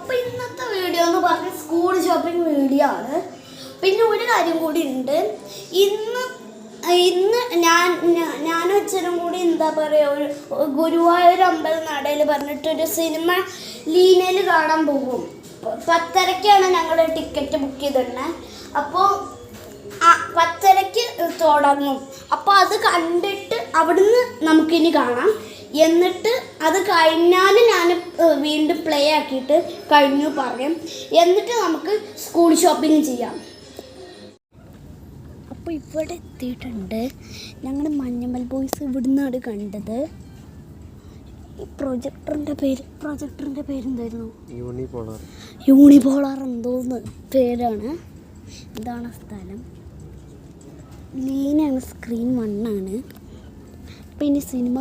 അപ്പോൾ ഇന്നത്തെ വീഡിയോ എന്ന് പറഞ്ഞാൽ സ്കൂൾ ഷോപ്പിംഗ് വീഡിയോ ആണ്. പിന്നെ ഒരു കാര്യം കൂടി ഉണ്ട്. ഇന്ന് ഞാനും അച്ഛനും കൂടി എന്താ പറയുക, ഒരു ഗുരുവായൂർ അമ്പലം നടയിൽ പറഞ്ഞിട്ടൊരു സിനിമ ലീനയിൽ കാണാൻ പോകും. 10:30-ക്കാണ് ഞങ്ങളുടെ ടിക്കറ്റ് ബുക്ക് ചെയ്തിരുന്നത്. അപ്പോൾ 10:30-ക്ക് തുടങ്ങും. അപ്പോൾ അത് കണ്ടിട്ട് അവിടുന്ന് നമുക്കിനി കാണാം. എന്നിട്ട് അത് കഴിഞ്ഞാൽ ഞാൻ വീണ്ടും പ്ലേ ആക്കിയിട്ട് കഴിഞ്ഞു പറയും. എന്നിട്ട് നമുക്ക് സ്കൂൾ ഷോപ്പിംഗ് ചെയ്യാം. അപ്പോൾ ഇവിടെ എത്തിയിട്ടുണ്ട്. ഞങ്ങൾ മഞ്ഞമ്മൽ ബോയ്സ് ഇവിടുന്നാണ് കണ്ടത്. പ്രൊജക്ടറിൻ്റെ പേരെന്തായിരുന്നു? യൂണിപോളാർ എന്തോന്ന് പേരാണ്. ഇതാണ് സ്ഥലം. ലീനാണ്, സ്ക്രീൻ 1 ആണ്. അപ്പം ഇനി സിനിമ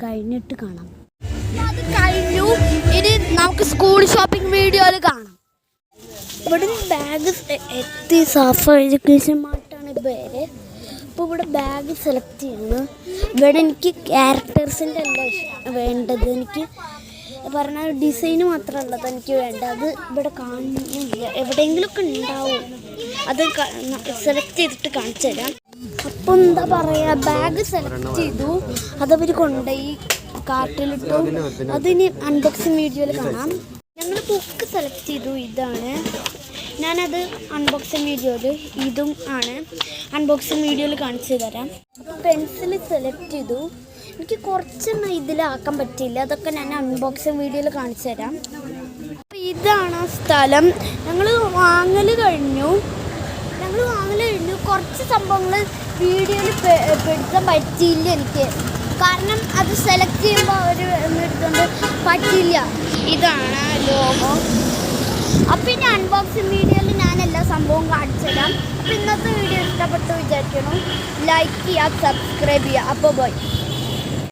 കഴിഞ്ഞിട്ട് കാണാം. അത് കഴിഞ്ഞു. ഇനി നമുക്ക് സ്കൂൾ ഷോപ്പിംഗ് വീഡിയോയിൽ കാണാം. ഇവിടെ ബാഗ് എത്തി. സാഫ എഡ്യൂക്കേഷൻ മാർട്ടാണ് പേര്. അപ്പോൾ ഇവിടെ ബാഗ് സെലക്ട് ചെയ്യുന്നു. ഇവിടെ എനിക്ക് ക്യാരക്ടേഴ്സിൻ്റെ അല്ല വേണ്ടത്. എനിക്ക് പറഞ്ഞാൽ ഡിസൈന് മാത്രമുള്ളത് എനിക്ക് വേണ്ട. അത് ഇവിടെ കാണുന്നില്ല, എവിടെയെങ്കിലുമൊക്കെ ഉണ്ടാവും. അത് സെലക്ട് ചെയ്തിട്ട് കാണിച്ചു തരാം. അപ്പോൾ എന്താ പറയുക, ബാഗ് സെലക്ട് ചെയ്തു. അതവർ കൊണ്ടുപോയി കാർട്ടിലിട്ടു. അതിന് അൺബോക്സിങ് വീഡിയോയിൽ കാണാം. ഞങ്ങൾ ബുക്ക് സെലക്ട് ചെയ്തു. ഇതാണ്. ഞാനത് അൺബോക്സിങ് വീഡിയോയിൽ ഇതും ആണ് അൺബോക്സിങ് വീഡിയോയിൽ കാണിച്ചു തരാം. അപ്പോൾ പെൻസിൽ സെലക്ട് ചെയ്തു. എനിക്ക് കുറച്ചൊന്നും ഇതിലാക്കാൻ പറ്റില്ല. അതൊക്കെ ഞാൻ അൺബോക്സിങ് വീഡിയോയിൽ കാണിച്ചു തരാം. അപ്പോൾ ഇതാണ് സ്ഥലം. ഞങ്ങൾ വാങ്ങൽ കഴിഞ്ഞു. കുറച്ച് സംഭവങ്ങൾ വീഡിയോയിൽ പെടുത്താൻ പറ്റിയില്ല എനിക്ക്. കാരണം അത് സെലക്ട് ചെയ്യുമ്പോൾ അവർ എടുത്തുകൊണ്ട് പറ്റില്ല. ഇതാണ് ലോഗോ. അപ്പോൾ ഇനി അൺബോക്സിങ് വീഡിയോയിൽ ഞാൻ എല്ലാ സംഭവവും കാണിച്ചു തരാം. അപ്പോൾ ഇന്നത്തെ വീഡിയോ ഇഷ്ടപ്പെട്ടു വിചാരിക്കണം. ലൈക്ക് ചെയ്യുക, സബ്സ്ക്രൈബ് ചെയ്യുക. അപ്പോൾ ബൈ.